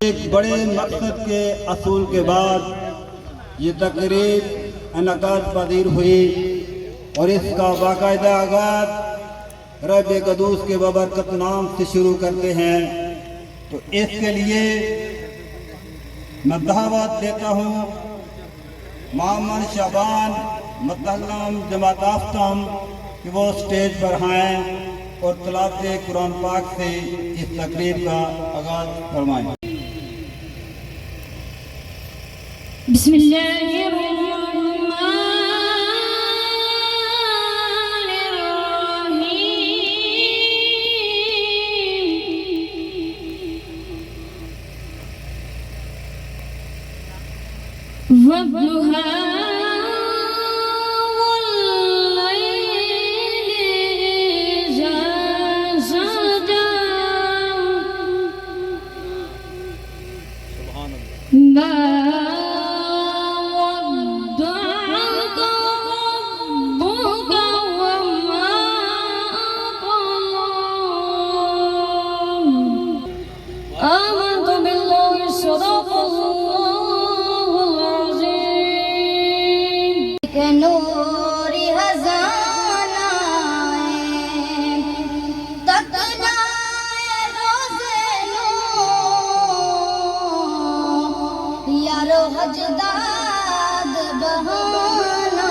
ایک بڑے مقصد کے اصول کے بعد یہ تقریب انعقاد پذیر ہوئی اور اس کا باقاعدہ آغاز رب قدوس کے بابرکت نام سے شروع کرتے ہیں، تو اس کے لیے میں دعوت دیتا ہوں مامن شعبان متعلم جماعت آفتم کہ وہ سٹیج پر آئیں اور تلاوت قرآن پاک سے اس تقریب کا آغاز فرمائیں۔ بسم اللہ الرحمن الرحیم والضحیٰ حجداد بہانا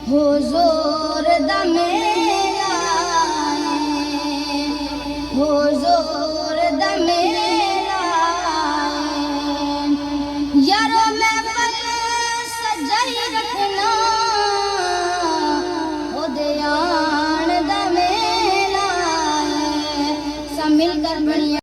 حضور دمیرا حضور دمیرا یارو میں پل سجائی رکھنا ہو دیان دمیرا سب مل کر بڑھیا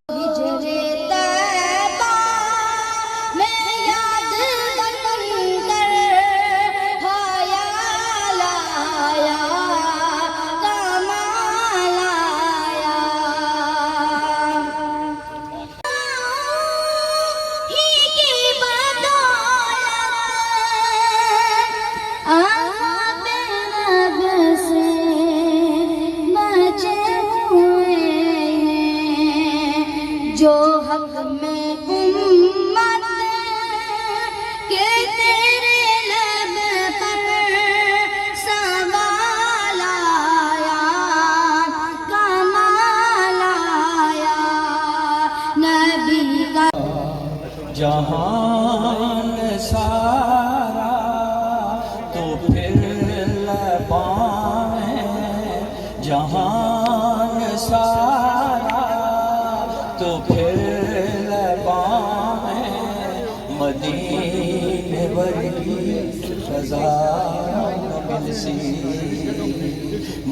جو حق میں امت کے تیرے لب پر سوال آیا کمال آیا نبی کا جہان سارا تو پھر لبائیں جہان سارا تو پھر لبائیں مدینے ورگی فضا نہ ملسی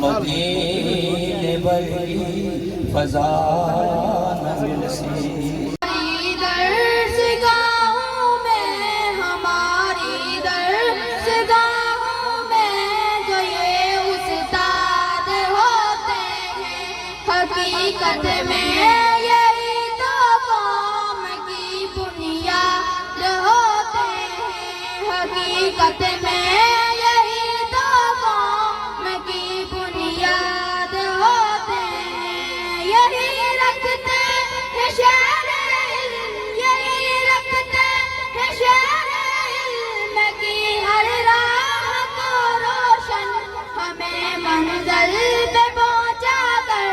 مدینے ورگی فضا نہ ملسی حقیقت میں یہی تو قوم کی بنیاد ہوتے ہیں حقیقت میں یہی تو قوم کی بنیاد ہوتے ہیں یہی رکھتے ہیں شہر علم یہی رکھتے ہیں شہر علم کی ہر راہ کو روشن ہمیں منزل پہ پہنچا کر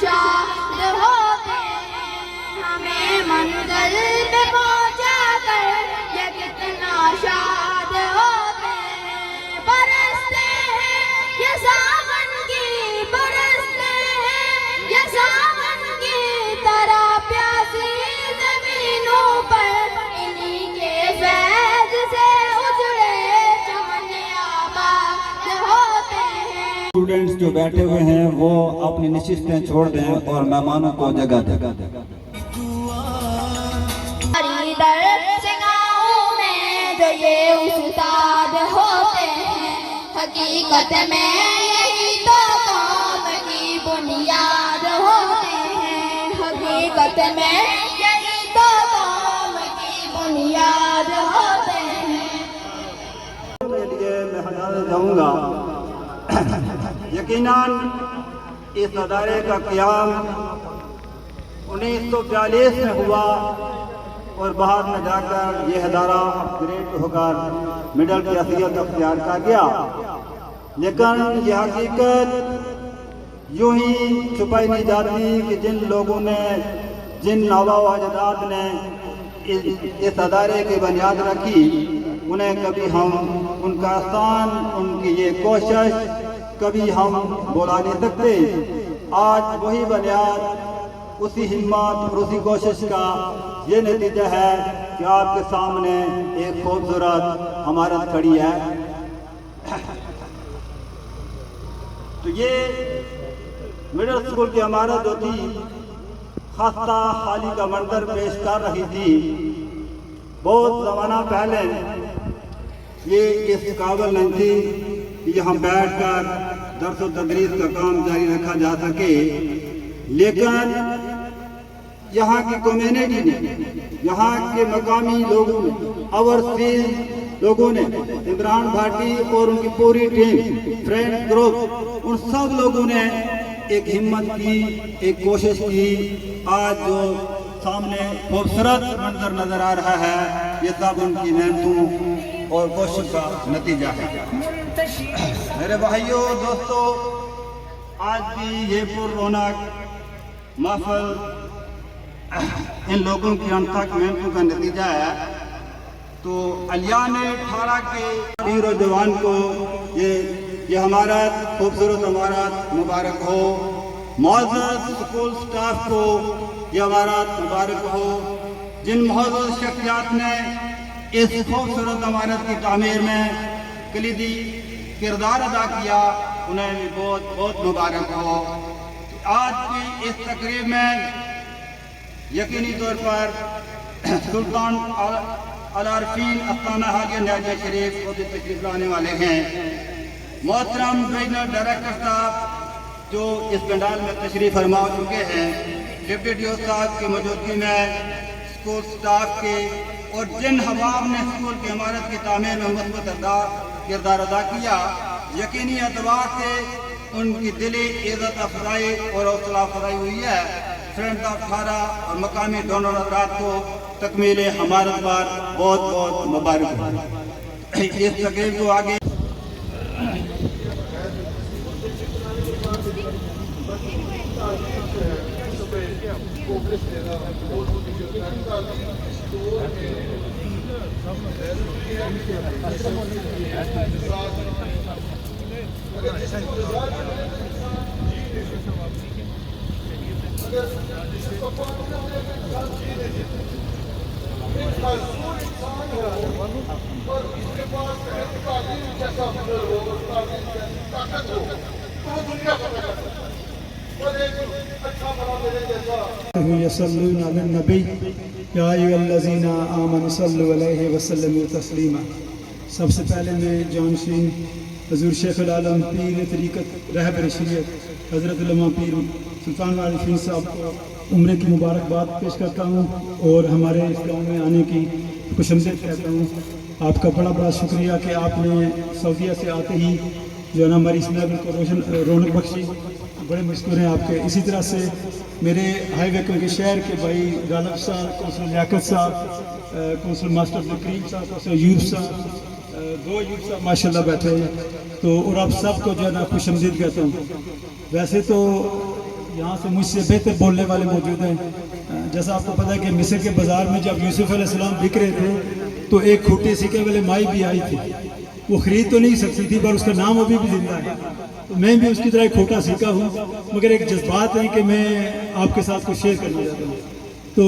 شاد ہوتے ہیں ہمیں منزل پہ پہنچا کر یہ کتنا شاد ہوتے ہیں برستے ہیں یہ ساون کی برستے ہیں یہ ساون کی طرح پیاسی زمینوں پر انہی کے فیض سے اجڑے چمن آباد ہوتے ہیں۔ اسٹوڈنٹس جو بیٹھے ہوئے ہیں وہ اپنی نشستیں چھوڑ دیں اور مہمانوں کو جگہ دیں۔ ہماری در سے گاؤں میں جو یہ استاد ہوتے ہیں حقیقت میں یہی تو قوم کی بنیاد ہوتے ہیں حقیقت میں یہی تو قوم کی بنیاد ہوتے ہیں۔ کے لیے میں حضرت جاؤں گا یقیناً اس ادارے کا قیام 1942 میں ہوا اور باہر میں جا کر یہ ادارہ گریڈ ہو کر مڈل کی حیثیت اختیار کر گیا، لیکن یہ حقیقت یوں ہی چھپائی نہیں جاتی کہ جن لوگوں نے، جن آبا و اجداد نے اس ادارے کی بنیاد رکھی، انہیں کبھی ہم ان کا احسان، ان کی یہ کوشش کبھی ہم بھلا نہیں سکتے۔ آج وہی بنیاد، اسی ہمت اور اسی کوشش کا یہ نتیجہ ہے کہ آپ کے سامنے ایک خوبصورت عمارت کھڑی ہے۔ تو یہ مڈل اسکول کی عمارت جو تھی خستہ حالی کا منظر پیش کر رہی تھی۔ بہت زمانہ پہلے یہ اس قابل نہیں تھی کہ یہاں بیٹھ کر درس و تدریس کا کام جاری رکھا جا سکے، لیکن یہاں کی کمیونٹی نے، یہاں کے مقامی لوگوں نے، اوورسیز لوگوں نے، عمران بھاٹی اور ان کی پوری ٹیم، فرینڈ گروپ، ان سب لوگوں نے ایک ہمت کی، ایک کوشش کی۔ آج جو سامنے خوبصورت منظر نظر آ رہا ہے، یہ سب ان کی محنتوں اور کوشش کا نتیجہ ہے۔ میرے بھائیوں، دوستو، آج بھی یہ پر رونق محفل ان لوگوں کی انتھک محنتوں کا نتیجہ ہے۔ تو الیان 18 کے ویر و جوان کو یہ ہمارا خوبصورت عمارت مبارک ہو۔ معزز اسکول سٹاف کو یہ عمارت مبارک ہو۔ جن معزز شخصیات نے اس خوبصورت عمارت کی تعمیر میں کلیدی کردار ادا کیا، انہیں بھی بہت بہت مبارک ہو۔ آج کی اس تقریب میں یقینی طور پر سلطان العارفین استانہ حالیہ نیازہ شریف خود تشریف لانے والے ہیں۔ محترم ریجنل ڈائریکٹر صاحب جو اس پنڈال میں تشریف فرما چکے ہیں، ڈپٹی ڈی او صاحب کی موجودگی میں اسکول سٹاف کے اور جن حباب نے اسکول کی عمارت کی تعمیر میں مثبت کردار ادا کیا، یقینی اعتبار سے ان کی دلی عزت افزائی اور حوصلہ افزائی ہوئی ہے۔ فرینڈز آف 18 اور مقامی ڈونر حضرات کو تکمیل عمارت پر بہت بہت مبارک ہو۔ اس تقریب کو آگے يصلون على النبي يا أيها الذين آمنوا صلوا عليه وسلموا تسلیما۔ سب سے پہلے میں جانشین حضور شیخ العالم پیر طریقت رہبر شریعت حضرت علامہ پیر سلطان العارفین صاحب کو عمرے کی مبارکباد پیش کرتا ہوں اور ہمارے اس گاؤں میں آنے کی خوش آمدید کہتا ہوں۔ آپ کا بڑا بڑا شکریہ کہ آپ نے سعودیہ سے آتے ہی جو ہے نا ہماری اس محفل کو رونق بخشی، بڑے مشکور ہیں آپ کے۔ اسی طرح سے میرے ہائی وے کے شہر کے بھائی غالب صاحب، کونسل لیاقت صاحب، کونسل ماسٹر عبدالکریم صاحب، کونسل ایوب صاحب، دو ایوب صاحب ماشاءاللہ بیٹھے ہیں، تو اور آپ سب کو جو ہے نا خوش آمدید کہتا ہوں۔ ویسے تو یہاں سے مجھ سے بہتر بولنے والے موجود ہیں۔ جیسا آپ کو پتہ ہے کہ مصر کے بازار میں جب یوسف علیہ السلام بک رہے تھے تو ایک کھوٹے سکے والے مائی بھی آئی تھی، وہ خرید تو نہیں سکتی تھی پر اس کا نام ابھی بھی زندہ ہے۔ تو میں بھی اس کی طرح ایک کھوٹا سکہ ہوں، مگر ایک جذبات ہیں کہ میں آپ کے ساتھ کچھ شیئر کرنا چاہتا ہوں۔ تو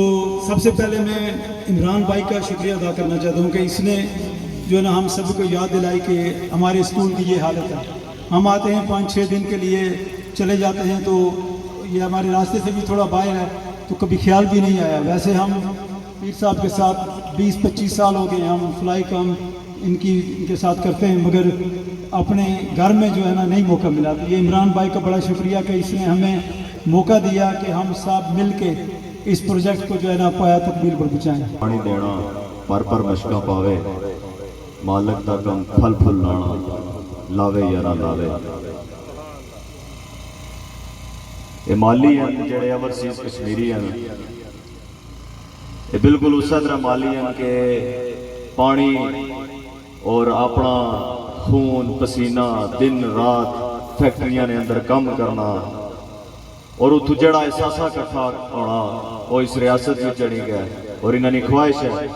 سب سے پہلے میں عمران بھائی کا شکریہ ادا کرنا چاہتا ہوں کہ اس نے جو ہے نا ہم سب کو یاد دلائی کہ ہمارے اسکول کی یہ حالت ہے۔ ہم آتے ہیں 5-6 دن کے لیے چلے جاتے ہیں تو یہ ہمارے راستے سے بھی تھوڑا باہر ہے تو کبھی خیال بھی نہیں آیا۔ ویسے ہم پیر صاحب کے ساتھ 20-25 سال ہو گئے، ہم فلائی کام ان کے ساتھ کرتے ہیں، مگر اپنے گھر میں جو ہے نا نہیں موقع ملا۔ تو یہ عمران بھائی کا بڑا شکریہ کہ اس نے ہمیں موقع دیا کہ ہم سب مل کے اس پروجیکٹ کو جو ہے نا پایا تکمیل پر پہنچائیں۔ پانی دینا پر مشکا پاوے، مالک دا کم پھل پھل لانا، لاوے یا نہ لاوے۔ یہ مالی ہیں جڑے اوورسیز کشمیری ہیں یہ بالکل اس طرح مالی ہیں کہ پانی اور اپنا خون پسینہ دن رات فیکٹریاں نے اندر کام کرنا اور اتو جڑا احساسا کٹھا ہونا وہ اس ریاست میں چڑھی گیا اور انہوں نے خواہش ہے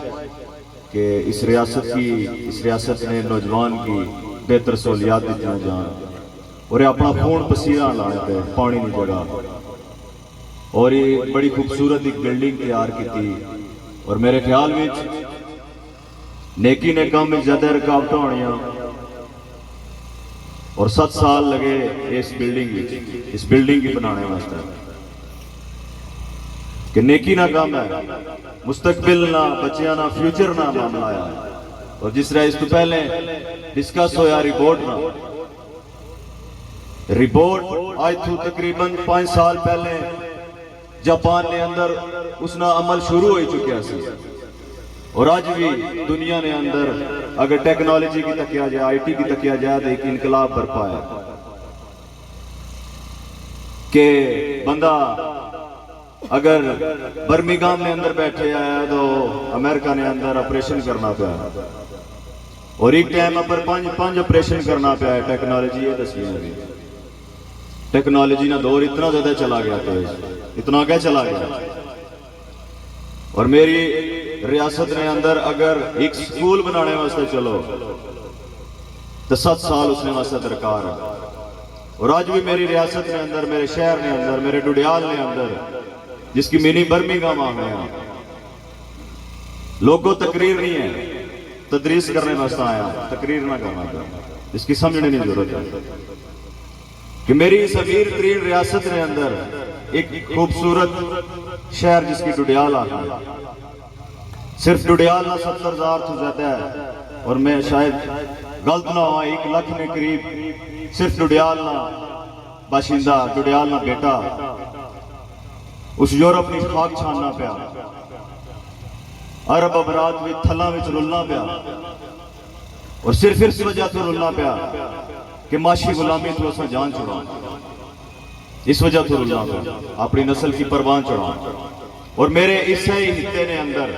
کہ اس ریاست نے نوجوان کی بہتر سہولیات دیتی جان اور یہ اپنا خون پسینہ لانے پہ پانی کی جگہ اور یہ بڑی خوبصورت ایک بلڈنگ تیار کی تھی اور میرے خیال میں نیکی نے کام میں زیادہ رکاوٹ ہونیاں اور 7 سال لگے اس بلڈنگ کی بنانے واسطے کہ نیکی نہ کام ہے مستقبل نہ بچیاں نہ فیوچر نہ معاملہ ہے اور جس طرح اس تو پہلے ڈسکس ہویا رپورٹ آج تو تقریباً 5 سال پہلے جاپان نے اندر اس نا عمل شروع ہو چکیا سی اور آج بھی دنیا نے اندر اگر ٹیکنالوجی کی تکیا جائے آئی ٹی کی تکیا جائے تو ایک انقلاب برپا ہے کہ بندہ اگر برمنگھم میں اندر بیٹھے آیا تو امریکہ نے اندر آپریشن کرنا پیا اور ایک ٹائم پر 5 آپریشن کرنا پیا ہے ٹیکنالوجی ہے ٹیکنالوجی نہ دور اتنا زیادہ چلا گیا اتنا کیا چلا گیا اور میری ریاست نے اندر اگر ایک سکول بنانے واسطے چلو تو 7 سال اس نے واسطے درکار ہے اور آج بھی میری ریاست نے اندر میرے شہر نے اندر میرے ڈوڈیال نے اندر جس کی منی برمنگھم آنے ہیں لوگوں تقریر نہیں ہے تدریس کرنے واسطے آیا تقریر نہ کرنا چاہتا اس کی سمجھنے نہیں ضرورت ہے کہ میری اس امیر ترین ریاست نے اندر ایک خوبصورت شہر جس کی ڈوڈیال آتا ہے صرف ڈوڈیال نہ 70,000 تو زیادہ ہے اور میں شاید غلط نہ ہوا 1 لاکھ نے قریب صرف ڈوڈیال نہ باشندہ ڈوڈیال نہ بیٹا اس یورپ نے خاک چھاننا پیا عرب ابراد بھی تھلا میں رلنا پیا اور صرف اس وجہ تو رلنا پیا کہ معاشی غلامی تو اسا جان چھڑا اس وجہ تو رلنا پیا اپنی نسل کی پروان چڑھا اور میرے اس ہی حصے نے اندر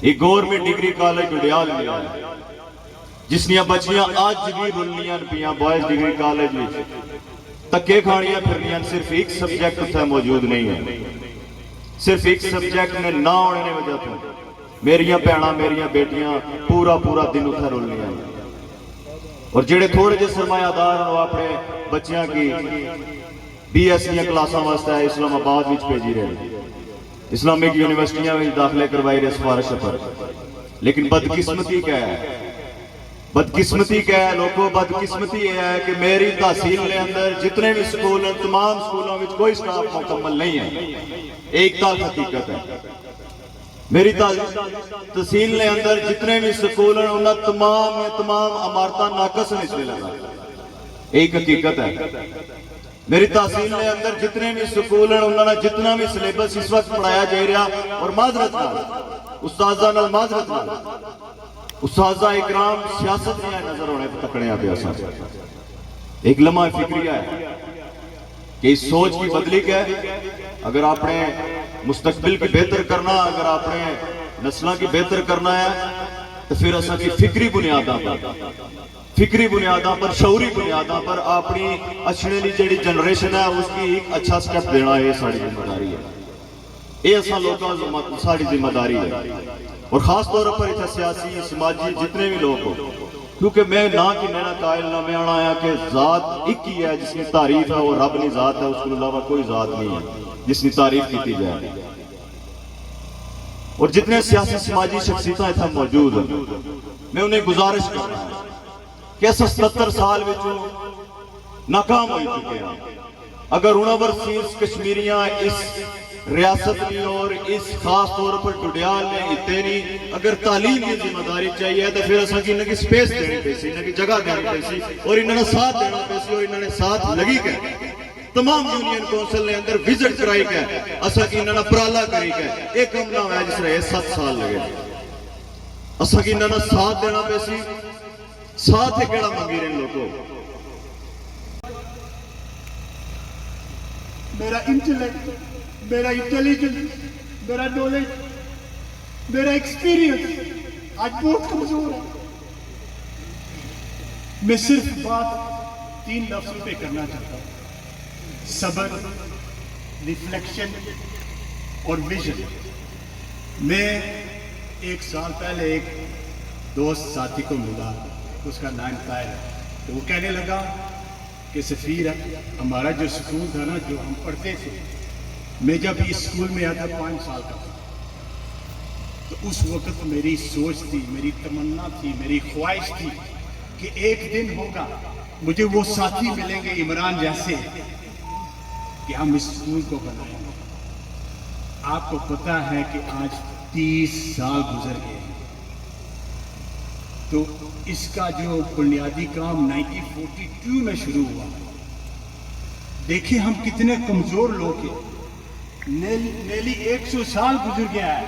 ایک گورنمنٹ ڈگری کالج ڈوڈیال میں آیا جس نے بچیاں آج بھی رلنیاں پیاں بوائز ڈگری کالج میں تکے کھاڑیاں پھرنیاں صرف ایک سبجیکٹ تھا موجود نہیں ہے صرف ایک سبجیکٹ میں نہ ہونے نے وجہ تھا میریاں پیڑاں میریاں بیٹیاں پورا دن اتھا رلنیاں اور جڑے تھوڑے جے سرمایہ دار وہ اپنے بچیاں کی BS کلاساں واسطے اسلام آباد وچ بھیجی رہے اسلامک یونیورسٹیاں میں داخلے کروائی رہے سفارش پر لیکن بدقسمتی کیا ہے لوگوں بدقسمتی یہ ہے کہ میری تحصیل نے اندر جتنے بھی سکول ہیں تمام سکولوں میں کوئی سٹاف مکمل نہیں ہے ایک تاک حقیقت ہے میری تحصیل نے اندر جتنے بھی سکول ہیں انہاں تمام عمارتاں ناقص ہیں اس میں لگا ایک حقیقت ہے میری تحصیل نے اندر جتنے بھی سکول ہیں انہوں نے جتنا بھی سلیبس اس وقت پڑھایا جا رہا اور معذرت استاذہ اکرام سیاست میں نظر ہونے پر تکڑے آپ ایسا ایک لمحہ فکریہ ہے کہ اس سوچ کی بدلی کیا ہے اگر آپ نے مستقبل کی بہتر کرنا اگر آپ نے نسلہ کی بہتر کرنا ہے تو پھر ایسا کی فکری بنیادوں پر شعوری بنیادوں پر اپنی اچھنے لی جڑی جنریشن ہے اس کی ایک اچھا سٹیپ دینا یہ ساری ذمہ داری ہے یہ ایسا لوگوں ساری ذمہ داری ہے اور خاص طور پر اتنا سیاسی سماجی جتنے بھی لوگ ہو کیونکہ میں نہ کی نینا قائل نہ میں آنا آیا کہ ذات ایک ہی ہے جس کی تعریف ہے وہ رب نہیں ذات ہے اس کے علاوہ کوئی ذات نہیں ہے جس کی تعریف کی جائے اور جتنے سیاسی سماجی شخصیتیں اتنا موجود ہیں میں انہیں گزارش کرنا ہے کہ 77 سال وچوں ناکام ہوئی چکے ہیں اگر یونیورسٹیز کشمیریاں اس ریاست میں اور اس خاص طور پر ڈوڈیال میں اتنی اگر تعلیم کی ذمہ داری چاہیے تو پھر اساں کی انہیں کی سپیس دینی پیسی انہیں کی جگہ دینی پیسی اور انہیں ساتھ دینا پیسی اور انہیں ساتھ لگی گئے تمام یونین کونسل نے اندر وزٹ کرائی گئے اساں کی انہیں پرالا کری گئے ایک کم نہ ہویا جس رہے 7 سال لگے اساں کی انہیں ساتھ دینا پیسی ساتھ ایک کیڑا منگی رہے لوگوں میرا انٹلیکٹ, میرا انٹیلیجنس, میرا نالج, میرا ایکسپیرینس آج بہت کمزور ہے. میں صرف بات 3 لفظوں پہ کرنا چاہتا ہوں: صبر, ریفلیکشن اور ویژن. میں 1 سال پہلے ایک دوست ساتھی کو ملا, اس کا نام طاہر ہے. تو وہ کہنے لگا کہ سفیر ہمارا جو اسکول تھا نا, جو ہم پڑھتے تھے, میں جب اس اسکول میں آیا تھا 5 سال کا تھا, تو اس وقت میری سوچ تھی, میری تمنا تھی, میری خواہش تھی کہ ایک دن ہوگا مجھے وہ ساتھی ملیں گے عمران جیسے کہ ہم اس اسکول کو بنائیں گے. آپ کو پتہ ہے کہ آج 30 سال گزر گئے, تو اس کا جو بنیادی کام 1942 میں شروع ہوا. دیکھیں ہم کتنے کمزور لوگ ہیں, نیلی 100 سال گزر گیا ہے,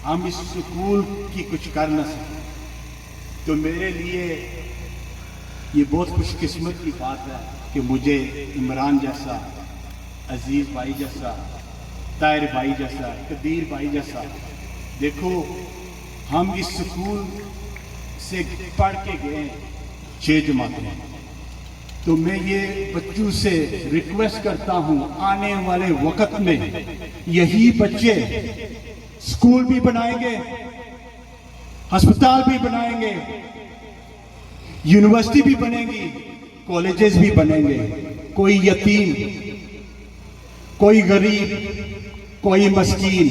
ہم اس سکول کی کچھ کر نہ سکے. تو میرے لیے یہ بہت خوش قسمت کی بات ہے کہ مجھے عمران جیسا, عزیز بھائی جیسا, طاہر بھائی جیسا, قدیر بھائی جیسا. دیکھو ہم اس سکول سے پڑھ کے گئے 6 جماعتیں ہیں, تو میں یہ بچوں سے ریکویسٹ کرتا ہوں, آنے والے وقت میں یہی بچے سکول بھی بنائیں گے, ہسپتال بھی بنائیں گے, یونیورسٹی بھی بنیں گی, کالجز بھی بنیں گے. کوئی یتیم, کوئی غریب, کوئی مسکین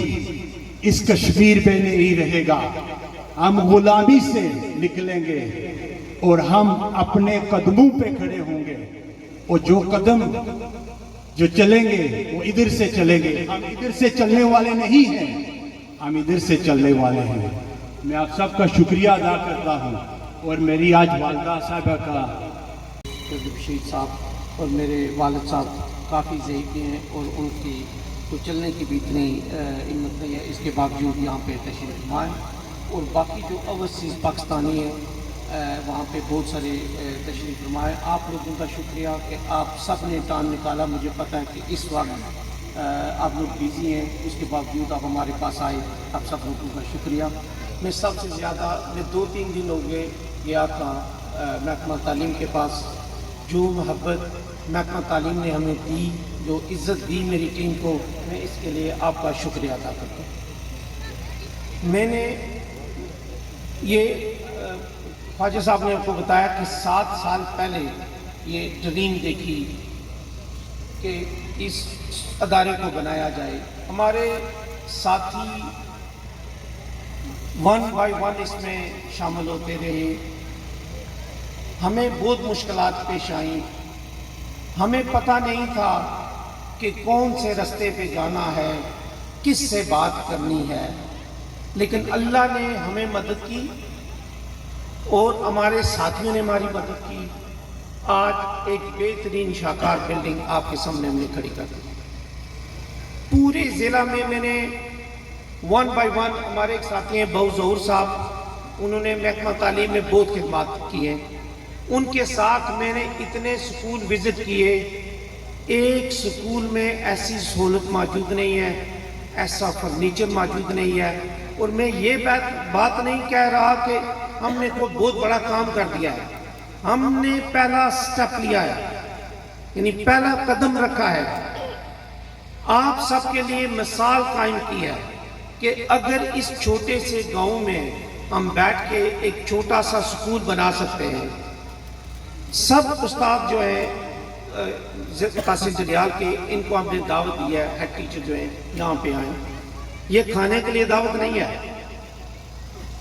اس کشمیر میں نہیں رہے گا. ہم غلامی سے نکلیں گے اور ہم اپنے قدموں پہ کھڑے ہوں گے, اور جو قدم جو چلیں گے وہ ادھر سے چلیں گے. ہم ادھر سے چلنے والے نہیں ہیں, ہم ادھر سے چلنے والے ہیں. میں آپ سب کا شکریہ ادا کرتا ہوں. اور میری آج والدہ صاحبہ کا, بشیر صاحب اور میرے والد صاحب کافی ضعیف ہیں, اور ان کی تو چلنے کی بھی اتنی ہمت نہیں ہے, اس کے باوجود یہاں پہ تشریف لائے. اور باقی جو اوورسیز پاکستانی ہیں وہاں پہ بہت سارے تشریف فرمائے. آپ لوگوں کا شکریہ کہ آپ سب نے ٹائم نکالا. مجھے پتہ ہے کہ اس وقت آپ لوگ بیزی ہیں, اس کے باوجود آپ ہمارے پاس آئے. آپ سب لوگوں کا شکریہ. میں سب سے زیادہ, میں 2-3 دن ہو گئے گیا تھا محکمہ تعلیم کے پاس. جو محبت محکمہ تعلیم نے ہمیں دی, جو عزت دی میری ٹیم کو, میں اس کے لیے آپ کا شکریہ ادا کرتا ہوں. میں نے یہ خواجہ صاحب نے آپ کو بتایا کہ 7 سال پہلے یہ ڈریم دیکھی کہ اس ادارے کو بنایا جائے. ہمارے ساتھی 1 بائی 1 اس میں شامل ہوتے رہے. ہمیں بہت مشکلات پیش آئیں. ہمیں پتہ نہیں تھا کہ کون سے رستے پہ جانا ہے, کس سے بات کرنی ہے, لیکن اللہ نے ہمیں مدد کی اور ہمارے ساتھیوں نے ہماری مدد کی. آج ایک بہترین شاہکار بلڈنگ آپ کے سامنے ہم نے کھڑی کر دی. پورے ضلع میں نے 1 بائی 1, ہمارے ایک ساتھی ہیں بہو ظہور صاحب, انہوں نے محکمہ تعلیم میں بہت خدمات کی ہیں. ان کے ساتھ میں نے اتنے سکول وزٹ کیے. ایک سکول میں ایسی سہولت موجود نہیں ہے, ایسا فرنیچر موجود نہیں ہے. اور میں یہ بات نہیں کہہ رہا کہ ہم نے کوئی بہت بڑا کام کر دیا ہے. ہم نے پہلا سٹیپ لیا ہے, یعنی پہلا قدم رکھا ہے. آپ سب کے لیے مثال قائم کی ہے کہ اگر اس چھوٹے سے گاؤں میں ہم بیٹھ کے ایک چھوٹا سا سکول بنا سکتے ہیں. سب استاد جو ہیں قاسم جلیال کے, ان کو ہم نے دعوت دی ہے, ہیڈ ٹیچر جو ہیں یہاں پہ آئیں. یہ کھانے کے لیے دعوت نہیں ہے,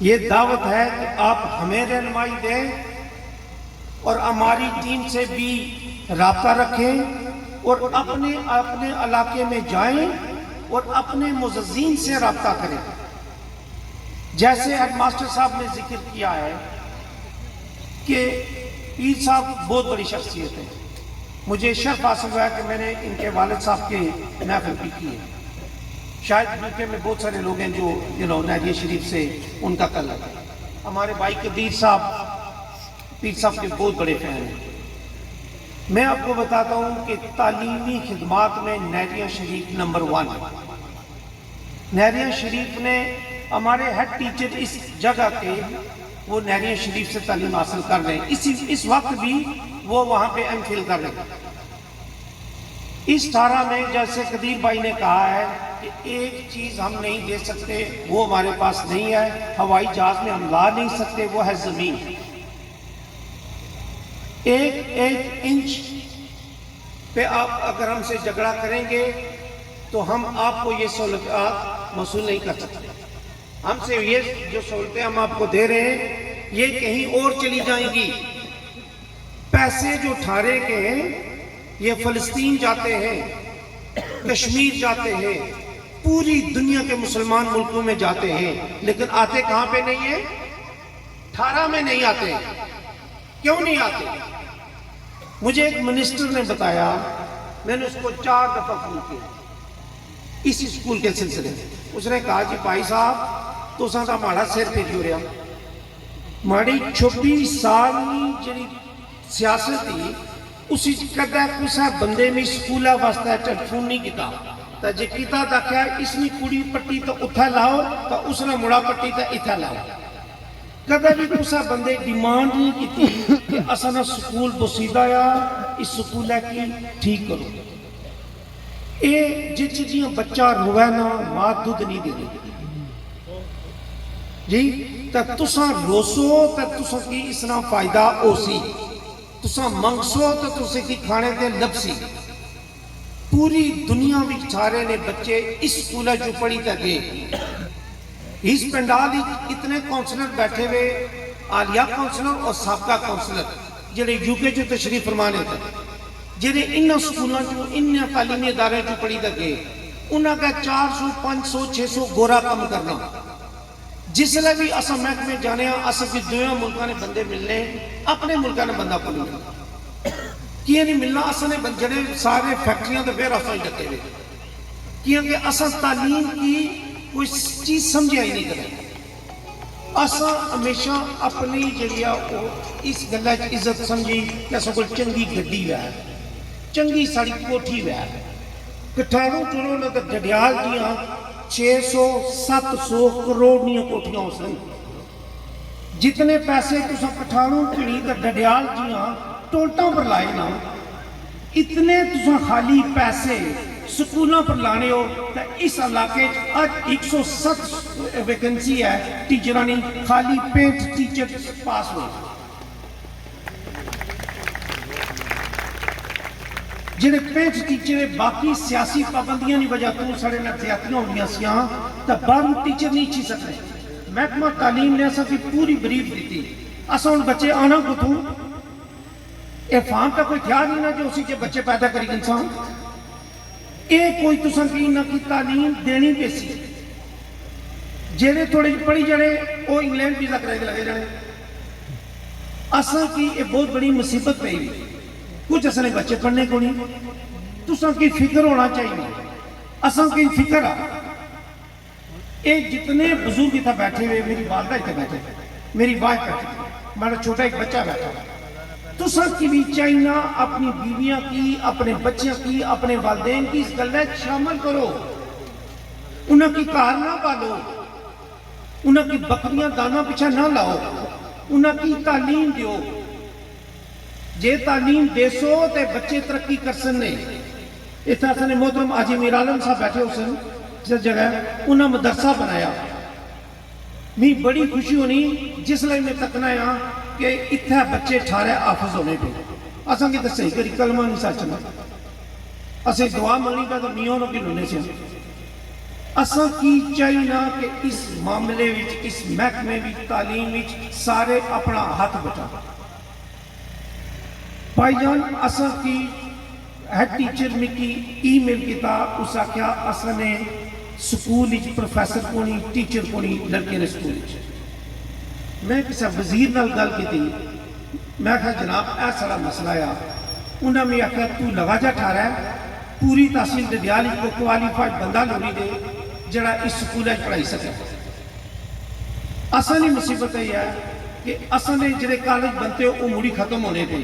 یہ دعوت ہے کہ آپ ہمیں رہنمائی دیں اور ہماری ٹیم سے بھی رابطہ رکھیں, اور اپنے علاقے میں جائیں اور اپنے معززین سے رابطہ کریں. جیسے ہیڈ ماسٹر صاحب نے ذکر کیا ہے کہ پیر صاحب بہت بڑی شخصیت ہے. مجھے شرف حاصل ہوا ہے کہ میں نے ان کے والد صاحب کے محفل بھی کی ہے. شاید ملک میں بہت سارے لوگ ہیں جو نہریہ شریف سے ان کا تعلق ہے. ہمارے بھائی قدیر صاحب پیر صاحب کے بہت بڑے فین ہیں. میں آپ کو بتاتا ہوں کہ تعلیمی خدمات میں نہریہ شریف نمبر 1 ہے۔ نہریہ شریف نے ہمارے ہیڈ ٹیچر اس جگہ کے وہ نہریہ شریف سے تعلیم حاصل کر رہے ہیں، اس وقت بھی وہ وہاں پہ ایم فل کر رہے ہیں۔ اس 18 میں جیسے قدیر بھائی نے کہا ہے کہ ایک چیز ہم نہیں دے سکتے، وہ ہمارے پاس نہیں ہے، ہوائی جہاز میں ہم لا نہیں سکتے، وہ ہے زمین۔ ایک انچ پہ آپ اگر ہم سے جھگڑا کریں گے تو ہم آپ کو یہ سہولتات موصول نہیں کر سکتے۔ ہم سے یہ جو سہولتیں ہم آپ کو دے رہے ہیں یہ کہیں اور چلی جائیں گی۔ پیسے جو ٹھارے کے ہیں یہ فلسطین جاتے ہیں، کشمیر جاتے ہیں، پوری دنیا کے مسلمان ملکوں میں جاتے ہیں، لیکن آتے کہاں پہ نہیں ہیں؟ 18 میں نہیں آتے۔ کیوں نہیں آتے؟ مجھے ایک منسٹر نے بتایا، میں نے اس کو 4 دفعہ فون کیا اسی اسکول کے سلسلے میں۔ اس نے کہا جی بھائی صاحب تو سا ماڑا سر پہ جو رہا ماڑی 26 سال جی سیاست تھی اسی کدہ کسا بندے میں سکولہ واسطہ ٹیلیفون نہیں کیتا تا جے کیتا تا کیا اس نے کڑی پٹی تو اتھا لاؤ تا اس نے مڑا پٹی تا اتھا لاؤ۔ کدہ بھی کسا بندے ڈیمانڈ نہیں کیتی کہ اسانا سکول بسیدہ یا اس سکولہ کی ٹھیک کرو۔ اے جیاں بچہ روے نا ماں دودھ نہیں دے دے جی تا تساں روسو تا تساں کی اسنا فائدہ ہو سی، تساں منگسو تا تساں کی کھانے دے لب سی۔ پوری دنیا میں سارے نے بچے اس سکولہ جو پڑھی تا گئے۔ اس پنڈال اتنے کونسلر بیٹھے ہوئے، عالیہ کونسلر اور سابقہ کونسلر جنہیں یو کے جو تشریف فرمانے تھے، جنہیں انہاں سکولوں جو انہاں تعلیمی ادارے جو پڑھی تا گئے، انہاں کا 400 500 600 گورا کم کرنا۔ جس لئے بھی اسا محکمے جانے ہیں اسا کی دویاں ملکہ نے بندے ملنے اپنے ملکہ نے بندہ پڑھنے کیا نہیں ملنا۔ اسا نے جڑے سارے فیکٹریاں دے بیر اسا ہی لگتے ہوئے کیونکہ اسا تعلیم کی کوئی چیز سمجھے ہی نہیں کرے۔ اسا ہمیشہ اپنی جڑیا اس گلہ عزت سمجھی کہ اسا کوئی چنگی گھڑی ہے، چنگی ساڑی کوٹھی ہے، کٹھاروں چنوں نے ڈڈیال دیاں 600 700 کروڑ نیاں کوٹھیاں ہو سن۔ جتنے پیسے تسا کٹھاروں کڑی تا ڈڈیال دیاں ٹولٹاں پر لائے نا، اتنے تسا خالی پیسے سکولوں پر لانے ہو تا اس علاقے آج 107 ویکنسی ہے ٹیچرانی خالی 65 ٹیچر پاس ہوئے۔ جنہیں 65 ٹیچر باقی سیاسی پابندیاں نہیں وجہ تو سڑے نتیاتیاں ہوگیاں سیاں تا 12 ٹیچر نہیں چھی سکتے۔ محکمہ تعلیم نے ایسا کی پوری بریف دیتی ایسا ان بچے آنا کو تو اے فام کا کوئی خیال نہیں نا جو اسی کے بچے پیدا کری انسان اے کوئی تو سنگی نہ کی تعلیم دینی پیسی جیرے تھوڑے پڑھی جڑے وہ انگلینڈ ویزا کرے کے لگے جڑے اصلا کی یہ بہت بڑی مصیبت پہ ہی کچھ اصلا بچے پڑھنے کو نہیں تو سن کی فکر ہونا چاہیے اصلا کی فکر آ ایک جتنے بزرگ تھا بیٹھے ہوئے میری والدہ تھے بیٹھے میری وائف بیٹھے ہمارا چھوٹا ایک بچہ بیٹھا تو سب کی بھی چاہیے اپنی بیویاں کی اپنے بچوں کی اپنے والدین کی اس گلے شامل کرو انہوں کی کار نہ پالو انہوں کی بکریاں دانا پیچھا نہ لاؤ انہوں کی تعلیم دیو جے تعلیم دے سو تے بچے ترقی کر سننے اتنا سنے محترم آجی میر عالم صاحب بیٹھے ہو سن جس جگہ انہوں مدرسہ بنایا میں بڑی خوشی ہونی جس لئے میں تکنا ہے کہ اتنا بچے ٹھارے آفز ہونے پہ اساں کی تو صحیح کری کلمہ نہیں سچنا اسے دعا ملنی کا تو میونوں کی لنے سے اساں کی چاہیے کہ اس معاملے وچ اس محکمے وچ تعلیم وچ سارے اپنا ہاتھ بٹا بھائی جان اساں کی ہیڈ ٹیچر میں کی ای میل کیتا اس آکھیا اساں نے سکول وچ پروفیسر کو نہیں ٹیچر کو نہیں لڑکے نے سکول وچ میں کسی وزیر نال گل کی تھی میں کہا جناب ایسا سارا مسئلہ ہے انہوں نے کہا تو لگا جا ٹھارا ہے پوری تحصیل ڈڈیال کو کوالیفائڈ بندہ لوڑی دے جڑا اس سکول ہے پڑھائی سکے اصلی مصیبت یہ ہے کہ اصل نے جڑے کالج بنتے ہو وہ مڑی ختم ہونے دے